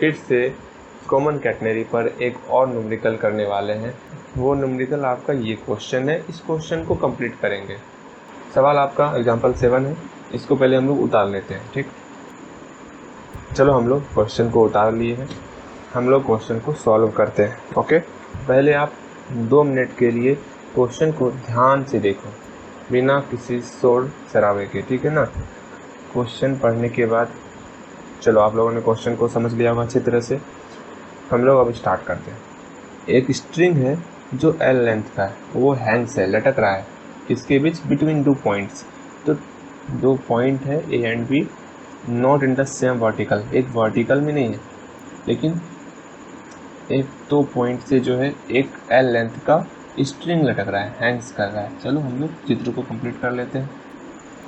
फिर से common catenary पर एक और न्यूमेरिकल करने वाले हैं। वो न्यूमेरिकल आपका ये क्वेश्चन है, इस क्वेश्चन को कंप्लीट करेंगे। सवाल आपका एग्जाम्पल 7 है, इसको पहले हम लोग उतार लेते हैं। ठीक, चलो हम लोग क्वेश्चन को उतार लिए हैं, हम लोग क्वेश्चन को सॉल्व करते हैं। ओके, पहले आप 2 मिनट के लिए क्वेश्चन को ध्यान से देखो बिना किसी शोर शराबे के, ठीक है ना। क्वेश्चन पढ़ने के बाद चलो आप लोगों ने क्वेश्चन को समझ लिया होगा अच्छी तरह से। हम लोग अब स्टार्ट करते हैं। एक स्ट्रिंग है जो L लेंथ का है, वो हैंग्स है, लटक रहा है किसके बीच, बिटवीन 2 पॉइंट्स। तो 2 पॉइंट है A and B, not in the same vertical, एक वर्टिकल में नहीं है, लेकिन एक 2 पॉइंट से जो है एक L लेंथ का स्ट्रिंग लटक रहा है, हैंग्स कर रहा है। चलो हम लोग चित्र को कंप्लीट कर लेते हैं।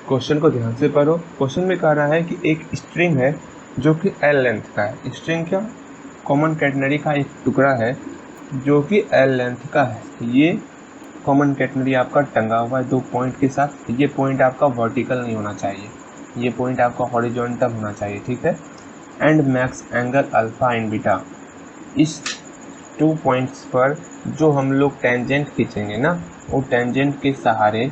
क्वेश्चन को ध्यान से पढ़ो। क्वेश्चन में कह रहा है कि एक स्ट्रिंग है जो कि L लेंथ का है। स्ट्रिंग क्या, कॉमन कैटनरी का एक टुकड़ा है जो कि L लेंथ का है। ये कॉमन कैटनरी आपका टंगा हुआ है 2 पॉइंट के साथ। ये पॉइंट आपका वर्टिकल नहीं होना चाहिए, ये पॉइंट आपका हॉरिजॉन्टल होना चाहिए, ठीक है। And max angle alpha and beta, इस 2 पॉइंट्स पर जो हम लोग टेंजेंट खींचेंगे ना, वो टेंजेंट के सहारे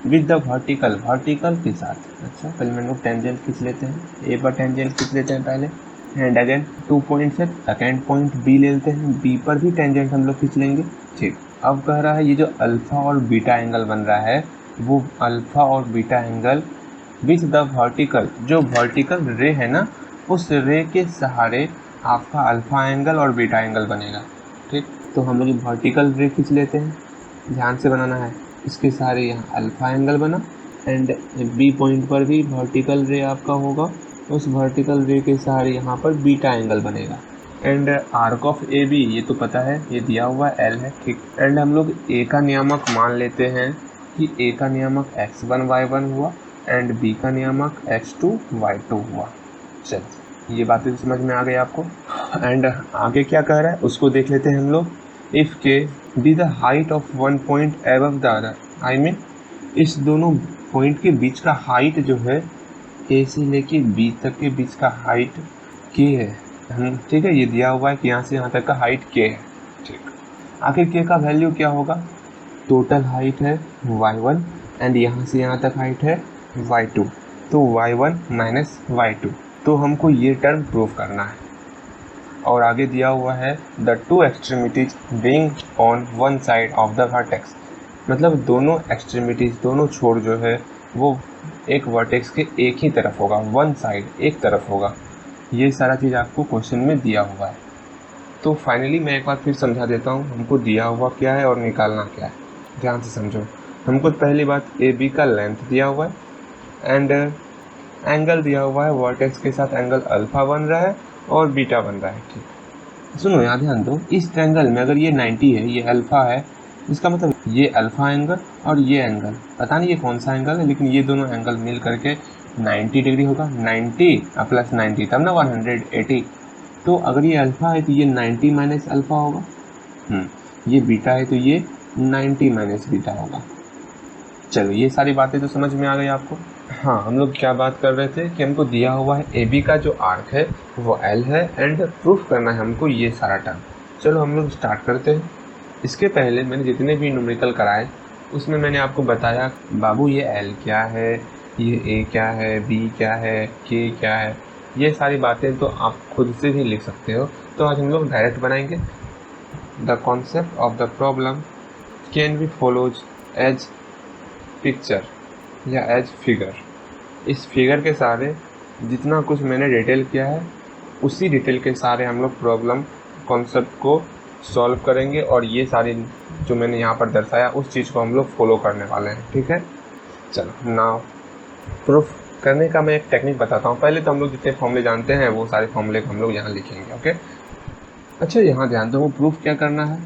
विद द वर्टिकल, वर्टिकल के साथ। अच्छा, पहले हम लोग टेंजेंट खींच लेते हैं, ए पर टेंजेंट खींच लेते हैं पहले, एंड अगेन 2 पॉइंट्स है, सेकेंड पॉइंट बी ले लेते हैं, बी पर भी टेंजेंट हम लोग खींच लेंगे। ठीक, अब कह रहा है ये जो अल्फा और बीटा एंगल बन रहा है, वो अल्फा और beta angle with the vertical, जो वर्टिकल रे है ना, उस रे के सहारे आपका अल्फा एंगल और बीटा एंगल बनेगा। ठीक, तो हम लोग वर्टिकल रे खींच लेते हैं, ध्यान से बनाना है। इसके सहारे यहाँ अल्फा एंगल बना, एंड बी पॉइंट पर भी वर्टिकल रे आपका होगा, उस वर्टिकल रे के सहारे यहाँ पर बीटा एंगल बनेगा। And arc of A B, ये तो पता है, ये दिया हुआ एल है। ठीक, एंड हम लोग ए का नियामक मान लेते हैं कि ए का नियामक x1 y1 हुआ एंड बी का नियामक x2 y2 हुआ। चल, ये बातें समझ में आ गई आपको। एंड आगे क्या कह रहा है उसको देख लेते हैं हम लोग। इफ के be the height of 1 point above the other, I mean इस दोनों पॉइंट के बीच का हाइट जो है, ए से लेके बी तक के बीच का हाइट के है। ठीक है, ये दिया हुआ है कि यहाँ से यहाँ तक का हाइट के है। ठीक, आखिर के का वैल्यू क्या होगा, टोटल हाइट है y1 एंड यहाँ से यहाँ तक हाइट है y2, तो y1 माइनस y2, तो हमको ये टर्म प्रूव करना है। और आगे दिया हुआ है the 2 extremities being on one side of the vertex, मतलब दोनों एक्सट्रीमिटीज, दोनों छोर जो है वो एक वर्टेक्स के एक ही तरफ होगा, वन साइड, एक तरफ होगा। ये सारा चीज़ आपको क्वेश्चन में दिया हुआ है। तो फाइनली मैं एक बार फिर समझा देता हूँ हमको दिया हुआ क्या है और निकालना क्या है, ध्यान से समझो। हमको पहली बात ए बी का लेंथ दिया हुआ है एंड एंगल दिया हुआ है, वर्टेक्स के साथ एंगल अल्फा बन रहा है और बीटा बन रहा है। ठीक, सुनो यहाँ ध्यान दो, इस ट्रायंगल में अगर ये 90 है, ये अल्फा है, इसका मतलब ये अल्फा एंगल और ये एंगल, पता नहीं ये कौन सा एंगल है, लेकिन ये दोनों एंगल मिल करके 90 डिग्री होगा। 90 प्लस 90 तब ना 180। तो अगर ये अल्फा है तो ये 90 माइनस अल्फा होगा, ये बीटा है तो ये 90 माइनस बीटा होगा। चलो, ये सारी बातें तो समझ में आ गई आपको। हाँ, हम लोग क्या बात कर रहे थे कि हमको दिया हुआ है ए बी का जो आर्क है वो एल है एंड प्रूफ करना है हमको ये सारा टर्म। चलो हम लोग स्टार्ट करते हैं। इसके पहले मैंने जितने भी न्यूमेरिकल कराए उसमें मैंने आपको बताया बाबू ये एल क्या है, ये ए क्या है, बी क्या है, के क्या है, ये सारी बातें तो आप खुद से भी लिख सकते हो। तो आज हम लोग डायरेक्ट बनाएंगे। The concept of the problem can be follows as picture या एज फिगर। इस फिगर के सहारे जितना कुछ मैंने डिटेल किया है उसी डिटेल के सहारे हम लोग प्रॉब्लम कॉन्सेप्ट को सॉल्व करेंगे, और ये सारी जो मैंने यहाँ पर दर्शाया उस चीज़ को हम लोग फॉलो करने वाले हैं। ठीक है, चलो नाउ प्रूफ करने का मैं एक टेक्निक बताता हूँ। पहले तो हम लोग जितने फॉर्मूले जानते हैं वो सारे फॉर्मूले को हम लोग यहाँ लिखेंगे। ओके, अच्छा यहाँ ध्यान दो, वो प्रूफ क्या करना है,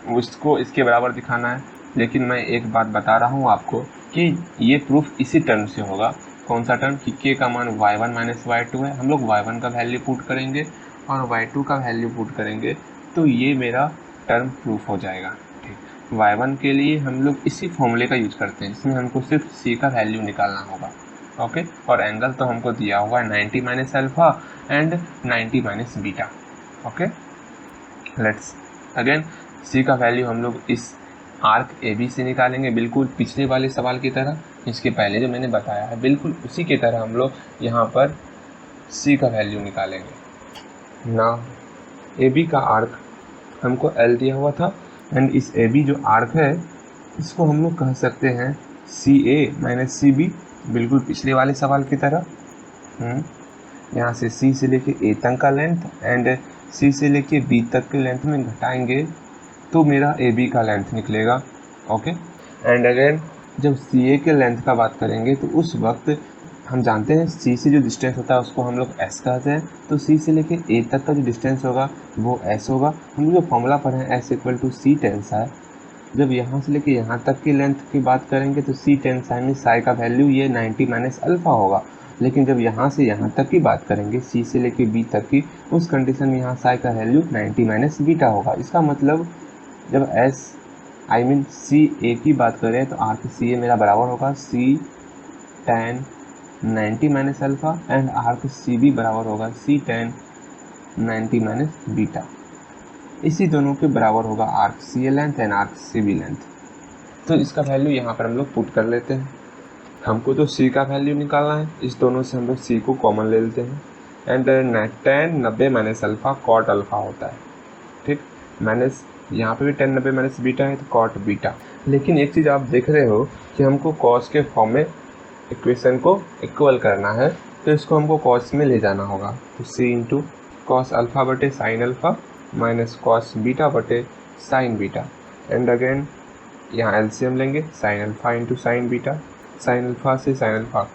उसको इसके बराबर दिखाना है। लेकिन मैं एक बात बता रहा हूँ आपको कि ये प्रूफ इसी टर्म से होगा। कौन सा टर्म, कि के का मान y1 माइनस y2 है, हम लोग y1 का वैल्यू पुट करेंगे और y2 का वैल्यू पुट करेंगे, तो ये मेरा टर्म प्रूफ हो जाएगा। ठीक, y1 के लिए हम लोग इसी फॉर्मूले का यूज करते हैं, इसमें हमको सिर्फ c का वैल्यू निकालना होगा। ओके, और एंगल तो हमको दिया हुआ है 90 minus alpha and 90 minus beta. Okay, let's again C का वैल्यू हम लोग इस आर्क ए बी से निकालेंगे, बिल्कुल पिछले वाले सवाल की तरह, इसके पहले जो मैंने बताया है बिल्कुल उसी की तरह हम लोग यहाँ पर सी का वैल्यू निकालेंगे ना। ए बी का आर्क हमको एल दिया हुआ था एंड इस ए बी जो आर्क है इसको हम लोग कह सकते हैं सी ए माइनस सी बी, बिल्कुल पिछले वाले सवाल की तरह। यहाँ से सी से लेके ए तक का लेंथ एंड सी से लेके बी तक के लेंथ में घटाएंगे तो मेरा ए बी का लेंथ निकलेगा। ओके, एंड अगेन जब सी ए के लेंथ का बात करेंगे तो उस वक्त हम जानते हैं सी से जो डिस्टेंस होता है उसको हम लोग एस कहते हैं, तो सी से लेके ए तक का जो डिस्टेंस होगा वो एस होगा। हम लोग जो फॉर्मूला पढ़े हैं S equal to C tan psi, जब यहाँ से लेके यहाँ तक की लेंथ की बात करेंगे तो सी टेन साई में साई का वैल्यू ये 90 माइनस अल्फ़ा होगा, लेकिन जब यहाँ से यहाँ तक की बात करेंगे सी से लेके बी तक की, उस कंडीशन में यहाँ साई का वैल्यू 90 माइनस बीटा होगा। इसका मतलब जब एस सी ए की बात करें तो आर्क सी ए मेरा बराबर होगा C tan 90 minus alpha and arc C B बराबर होगा सी टेन 90 माइनस बीटा। इसी दोनों के बराबर होगा arc C A length and arc C B length. तो इसका वैल्यू यहाँ पर हम लोग पुट कर लेते हैं। हमको तो सी का वैल्यू निकालना है, इस दोनों से हम लोग सी को कॉमन ले लेते हैं and tan 90 minus alpha cot alpha होता है। ठीक, माइनस यहाँ पे भी 10 90 माइनस बीटा है तो कॉट बीटा। लेकिन एक चीज़ आप देख रहे हो कि हमको कॉस के फॉर्म में इक्वेशन को इक्वल करना है, तो इसको हमको कॉस में ले जाना होगा। तो सी इंटू कॉस अल्फ़ा बटे sine alpha minus cos beta बटे साइन बीटा एंड अगेन यहाँ एलसीएम लेंगे sine alpha into sine beta, sine alpha से साइन अल्फ़ा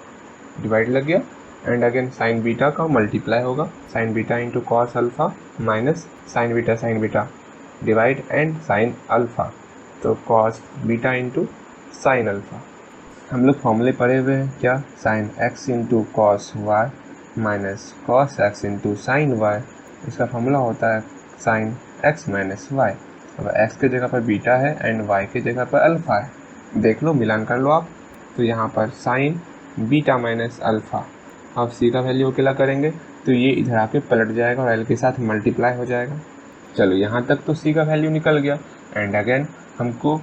डिवाइड लग गया एंड अगेन साइन बीटा का मल्टीप्लाई होगा, sine beta into cos alpha minus sine beta divide and sine alpha, तो cos beta into sine alpha. हम लोग फॉर्मूले पढ़े हुए हैं क्या, sine x into cos Y minus cos X into sine Y, इसका फॉर्मूला होता है साइन एक्स माइनस वाई। अब एक्स के जगह पर बीटा है एंड वाई के जगह पर अल्फ़ा है, देख लो मिलान कर लो आप, तो यहाँ पर साइन बीटा माइनस अल्फ़ा। अब सी का वैल्यू अकेला करेंगे तो ये इधर आके पलट जाएगा और एल के साथ मल्टीप्लाई हो जाएगा। चलो यहाँ तक तो सी का वैल्यू निकल गया एंड अगेन हमको,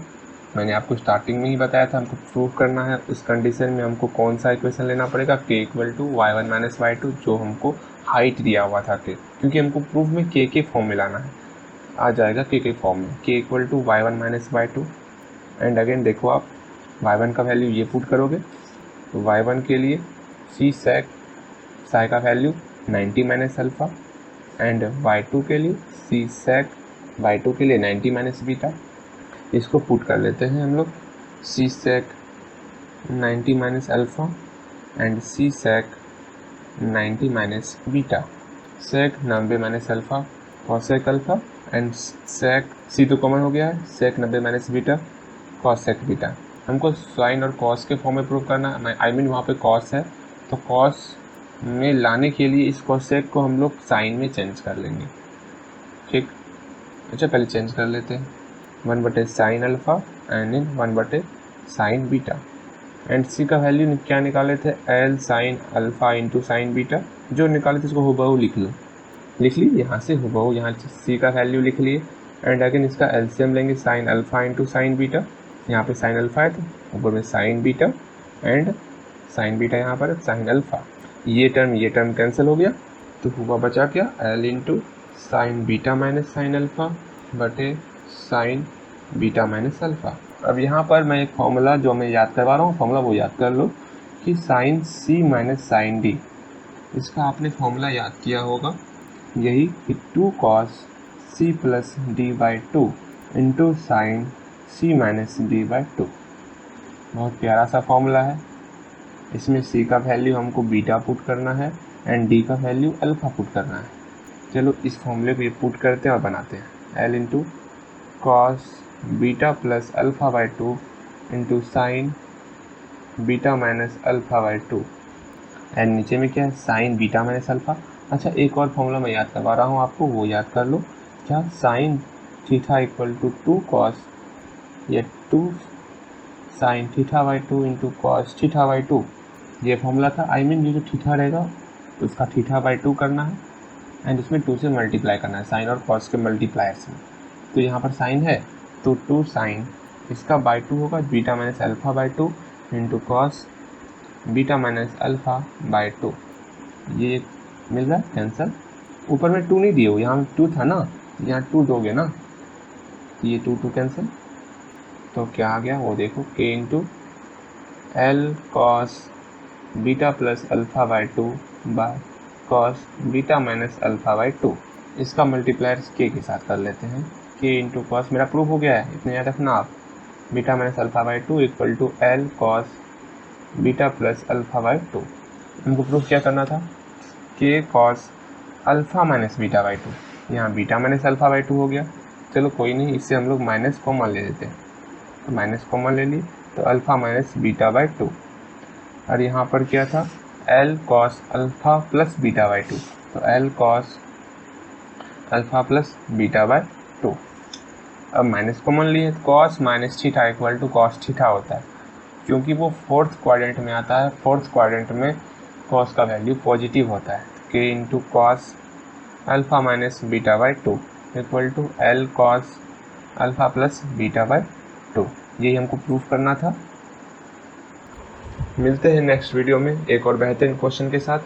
मैंने आपको स्टार्टिंग में ही बताया था, हमको प्रूव करना है। उस कंडीशन में हमको कौन सा इक्वेशन लेना पड़ेगा, k equal to y1 minus y2, जो हमको हाइट दिया हुआ था k, क्योंकि हमको प्रूफ में k के फॉर्म में लाना है, आ जाएगा k के फॉर्म में, k equal to y1 minus y2 and again देखो आप y1 का वैल्यू ये पुट करोगे तो y1 के लिए c sec साई का value 90 minus alpha and y2 के लिए c sec y2 के लिए 90 माइनस बीटा। इसको पुट कर लेते हैं हम लोग, c sec 90 minus alpha and c sec 90 minus beta, sec 90 minus alpha cosec alpha and sec c तो कॉमन हो गया है, sec 90 minus beta cosec beta. हमको साइन और कॉस के फॉर्म में प्रूव करना है, वहाँ पे कॉस है तो कॉस में लाने के लिए इस cosec को हम लोग साइन में चेंज कर लेंगे। ठीक, अच्छा पहले चेंज कर लेते हैं, 1 बटे साइन अल्फ़ा एंड इन 1 बटे साइन बीटा एंड सी का वैल्यू क्या निकाले थे, L sine alpha into sine beta, जो निकाले थे उसको हुबहू लिख लो, लिख ली यहाँ से हुबहू, यहाँ सी का वैल्यू लिख लिए एंड अगेन इसका एलसीएम लेंगे sine alpha into sine beta, यहाँ पे साइन अल्फ़ा है तो ऊपर में sign beta and sign beta यहाँ पर साइन अल्फ़ा, ये टर्म कैंसिल हो गया तो हुआ बचा क्या, L into sine beta minus sine alpha बटे साइन बीटा माइनस अल्फ़ा। अब यहाँ पर मैं एक फॉर्मूला जो मैं याद करवा रहा हूँ, फॉर्मूला वो याद कर लो कि sign C minus sign D, इसका आपने फॉर्मूला याद किया होगा, यही कि 2 cos c plus D by 2 into sine C minus D by 2। बहुत प्यारा सा फॉर्मूला है, इसमें c का वैल्यू हमको बीटा पुट करना है एंड d का वैल्यू अल्फ़ा पुट करना है। चलो इस फॉर्मूले को ये पुट करते हैं और बनाते हैं, l into cos beta plus alpha by 2 into sine beta minus alpha by 2 and नीचे में क्या है, साइन बीटा माइनस अल्फ़ा। अच्छा एक और फॉर्मूला मैं याद करवा रहा हूँ आपको, वो याद कर लो, क्या sine theta equal to 2 cos या 2 sine theta by 2 into cos theta by 2, ये फॉर्मूला था। ये जो थीटा रहेगा उसका थीटा बाई 2 करना है एंड उसमें 2 से मल्टीप्लाई करना है, साइन और कॉस के मल्टीप्लायर्स में। तो यहाँ पर साइन है तो 2 साइन इसका बाई 2 होगा, beta minus alpha by 2 into cos beta minus alpha by 2। ये मिल रहा है कैंसल। ऊपर में 2 नहीं दिए हो, यहाँ 2 था ना, यहाँ 2 दोगे ना, ये 2 कैंसिल। तो क्या आ गया वो देखो, k into L cos beta plus alpha by 2 by cos beta minus alpha by 2। इसका मल्टीप्लायर k के साथ कर लेते हैं, k इंटू कॉस मेरा प्रूफ हो गया है, इतने याद रखना आप, beta minus alpha by 2 equal to L cos beta plus alpha by 2। हमको प्रूफ क्या करना था, k cos alpha minus beta by 2, यहाँ बीटा माइनस अल्फा बाई 2 हो गया। चलो कोई नहीं, इससे हम लोग माइनस कॉमन ले लेते हैं, तो माइनस कॉमन ले ली तो अल्फा माइनस बीटा बाई 2। और यहाँ पर क्या था, L cos alpha plus beta by 2, तो L cos alpha plus beta by 2। अब माइनस कॉमन लिए, cos minus theta equal to cos theta होता है, क्योंकि वो फोर्थ क्वाड्रेंट में आता है, फोर्थ क्वाड्रेंट में कॉस का वैल्यू पॉजिटिव होता है। k into cos alpha minus beta by 2 equal to L cos alpha plus beta by 2। यही हमको प्रूफ करना था। मिलते हैं नेक्स्ट वीडियो में एक और बेहतरीन क्वेश्चन के साथ।